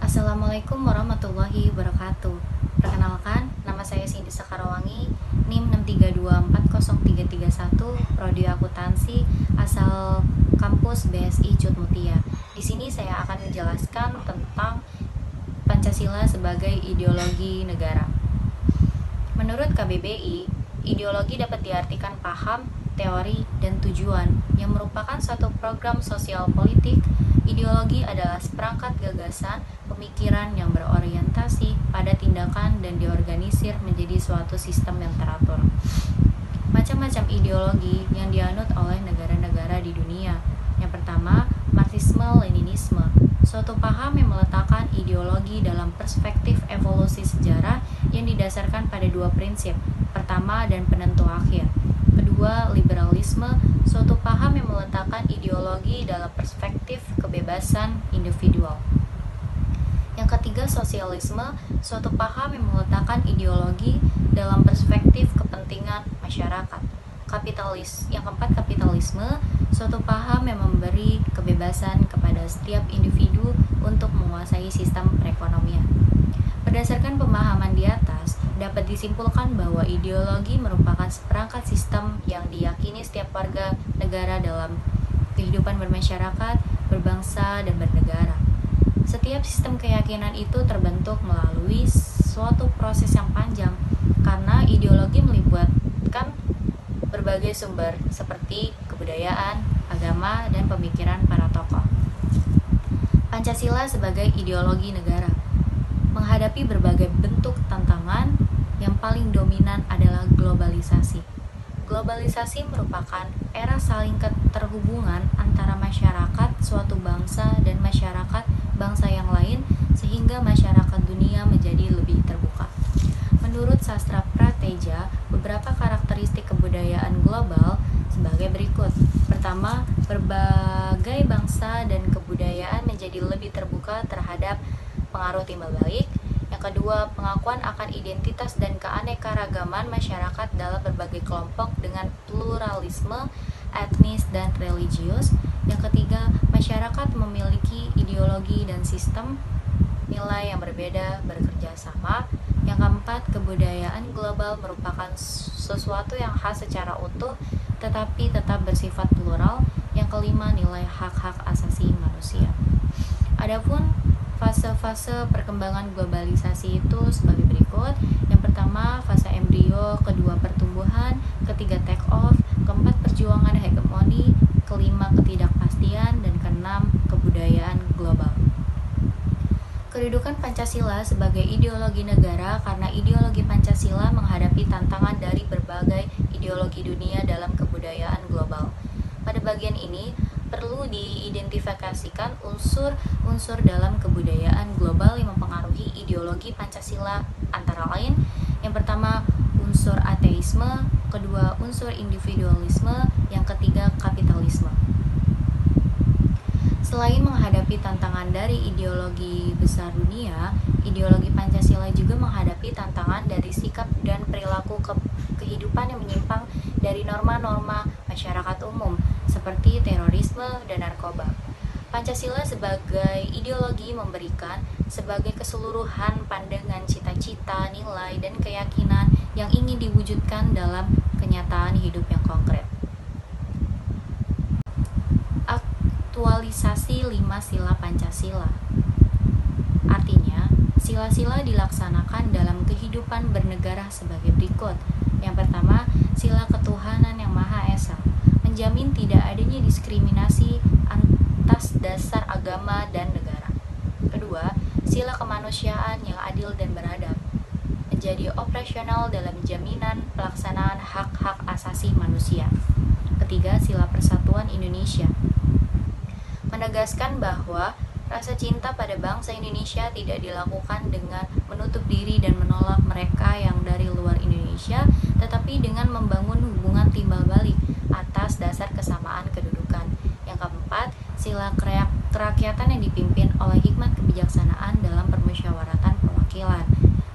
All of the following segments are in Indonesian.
Assalamualaikum warahmatullahi wabarakatuh. Perkenalkan, nama saya Cindy Sakarawangi, NIM 6324031, Prodi Akuntansi, asal kampus BSI Cutmutia. Di sini saya akan menjelaskan tentang Pancasila sebagai ideologi negara. Menurut KBBI, ideologi dapat diartikan paham, teori, dan tujuan yang merupakan suatu program sosial politik. Ideologi adalah seperangkat gagasan, pemikiran yang berorientasi pada tindakan dan diorganisir menjadi suatu sistem yang teratur. Macam-macam ideologi yang dianut oleh negara-negara di dunia. Yang pertama, Marxisme-Leninisme, suatu paham yang meletakkan ideologi dalam perspektif evolusi sejarah yang didasarkan pada dua prinsip, pertama dan penentu akhir. Kedua, liberalisme, suatu paham yang meletakkan ideologi dalam perspektif kebebasan individual. Yang ketiga, sosialisme, suatu paham yang meletakkan ideologi dalam perspektif kepentingan masyarakat. Yang keempat, kapitalisme, suatu paham yang memberi kebebasan kepada setiap individu untuk menguasai sistem perekonomian. Berdasarkan pemahaman di atas, dapat disimpulkan bahwa ideologi merupakan seperangkat sistem yang diyakini setiap warga negara dalam kehidupan bermasyarakat, berbangsa, dan bernegara. Setiap sistem keyakinan itu terbentuk melalui suatu proses yang panjang, karena ideologi melibatkan berbagai sumber seperti kebudayaan, agama, dan pemikiran para tokoh. Pancasila sebagai ideologi negara menghadapi berbagai bentuk tantangan. Yang paling dominan adalah globalisasi. Globalisasi merupakan era saling keterhubungan antara masyarakat suatu bangsa dan masyarakat bangsa yang lain, sehingga masyarakat dunia menjadi lebih terbuka. Menurut sastra Prateja, beberapa karakteristik kebudayaan global sebagai berikut. Pertama, berbagai bangsa dan kebudayaan menjadi lebih terbuka terhadap pengaruh timbal balik. Yang kedua, pengakuan akan identitas dan keanekaragaman masyarakat dalam berbagai kelompok dengan pluralisme etnis dan religius. Yang ketiga, masyarakat memiliki ideologi dan sistem nilai yang berbeda bekerja sama. Yang keempat, kebudayaan global merupakan sesuatu yang khas secara utuh tetapi tetap bersifat plural. Yang kelima, nilai hak-hak asasi manusia. Adapun fase-fase perkembangan globalisasi itu sebagai berikut. Yang pertama, fase embrio, kedua pertumbuhan, ketiga take off, keempat perjuangan hegemoni, kelima ketidakpastian, dan keenam kebudayaan global. Kedudukan Pancasila sebagai ideologi negara karena ideologi Pancasila menghadapi tantangan dari berbagai ideologi dunia dalam kebudayaan global. Pada bagian ini, perlu diidentifikasikan unsur-unsur dalam kebudayaan global yang mempengaruhi ideologi Pancasila, antara lain, yang pertama unsur ateisme, kedua unsur individualisme, yang ketiga kapitalisme. Selain menghadapi tantangan dari ideologi besar dunia, ideologi Pancasila juga menghadapi tantangan dari sikap dan perilaku kehidupan yang menyimpang dari norma-norma masyarakat umum, seperti terorisme dan narkoba. Pancasila sebagai ideologi memberikan sebagai keseluruhan pandangan cita-cita, nilai, dan keyakinan yang ingin diwujudkan dalam kenyataan hidup yang konkret. Aktualisasi 5 sila Pancasila. Artinya, sila-sila dilaksanakan dalam kehidupan bernegara sebagai berikut. Yang pertama, sila ketuhanan yang Maha Esa, menjamin tidak adanya diskriminasi atas dasar agama dan negara. Kedua, sila kemanusiaan yang adil dan beradab, menjadi operasional dalam jaminan pelaksanaan hak-hak asasi manusia. Ketiga, sila persatuan Indonesia, menegaskan bahwa rasa cinta pada bangsa Indonesia tidak dilakukan dengan menutup diri dan menolak mereka yang dari luar Indonesia, tetapi dengan membangun hubungan timbal balik atas dasar kesamaan kedudukan. Yang keempat, sila kerakyatan yang dipimpin oleh hikmat kebijaksanaan dalam permusyawaratan perwakilan,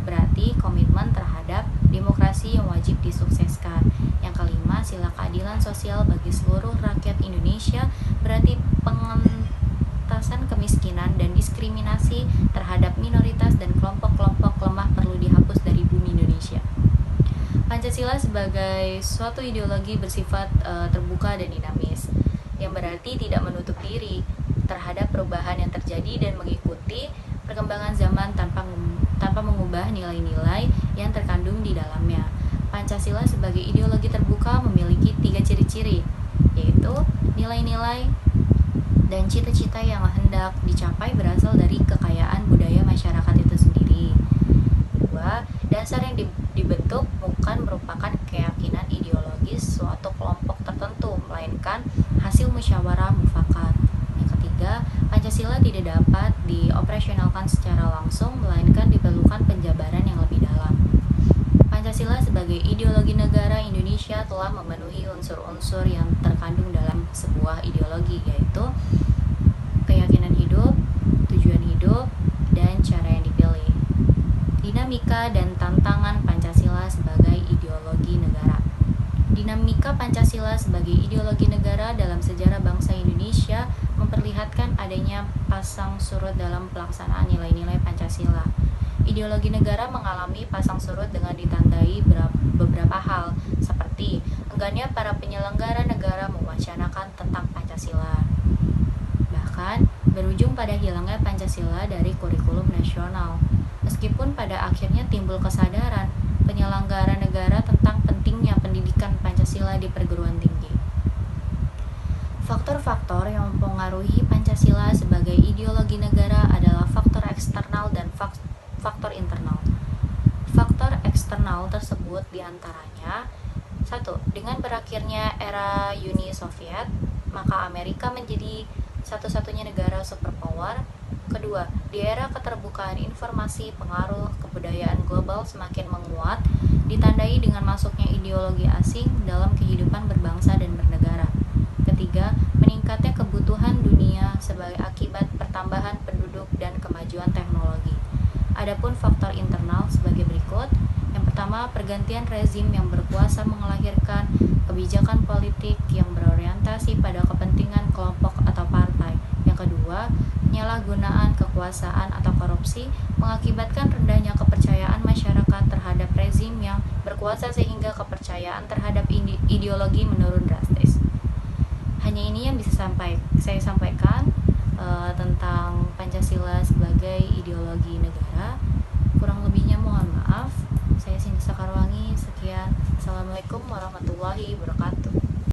berarti komitmen terhadap demokrasi yang wajib disukseskan. Yang kelima, sila keadilan sosial bagi seluruh rakyat Indonesia, berarti pengentasan kemiskinan dan diskriminasi terhadap minoritas dan kelompok-kelompok lemah perlu dihapus dari bumi Indonesia. Pancasila sebagai suatu ideologi bersifat terbuka dan dinamis, yang berarti tidak menutup diri terhadap perubahan yang terjadi dan mengikuti perkembangan zaman tanpa mengubah nilai-nilai yang terkandung di dalamnya. Pancasila sebagai ideologi terbuka memiliki 3 ciri-ciri, yaitu nilai-nilai dan cita-cita yang hendak dicapai berasal dari kekayaan budaya masyarakat itu sendiri. 2. Dasar yang dibentuk bukan merupakan keyakinan ideologis suatu kelompok tertentu, melainkan hasil musyawarah mufakat. Yang ketiga, Pancasila tidak dapat dioperasionalkan secara langsung, melainkan diperlukan penjabaran yang lebih dalam. Pancasila sebagai ideologi negara Indonesia telah memenuhi unsur-unsur yang terkandung dalam sebuah ideologi, yaitu keyakinan hidup, tujuan hidup, dan cara yang dipilih. Dinamika dan tantangan Pancasila sebagai ideologi negara. Dinamika Pancasila sebagai ideologi negara dalam sejarah bangsa Indonesia memperlihatkan adanya pasang surut dalam pelaksanaan nilai-nilai Pancasila. Ideologi negara mengalami pasang surut dengan ditandai beberapa hal, seperti enggannya para penyelenggara negara mewacanakan tentang Pancasila. Bahkan, berujung pada hilangnya Pancasila dari kurikulum nasional. Meskipun pada akhirnya timbul kesadaran penyelenggara negara tentang pentingnya pendidikan Pancasila di perguruan tinggi. Faktor-faktor yang mempengaruhi Pancasila sebagai ideologi negara adalah faktor eksternal dan faktor internal. Faktor eksternal tersebut diantaranya: 1. Dengan berakhirnya era Uni Soviet, maka Amerika menjadi satu-satunya negara superpower. Kedua, di era keterbukaan informasi, pengaruh kebudayaan global semakin menguat, ditandai dengan masuknya ideologi asing dalam kehidupan berbangsa dan bernegara. Ketiga, meningkatnya kebutuhan dunia sebagai akibat pertambahan penduduk dan kemajuan teknologi. Adapun faktor internal sebagai berikut. Yang pertama, pergantian rezim yang berkuasa melahirkan kebijakan politik yang berorientasi pada kepentingan kelompok atau partai. Yang kedua, penyalahgunaan kekuasaan atau korupsi mengakibatkan rendahnya kepercayaan masyarakat terhadap rezim yang berkuasa sehingga kepercayaan terhadap ideologi menurun drastis. Hanya ini yang bisa saya sampaikan tentang Pancasila sebagai ideologi negara. Kurang lebihnya mohon maaf. Saya Cindy Sakarwangi, sekian. Assalamualaikum warahmatullahi wabarakatuh.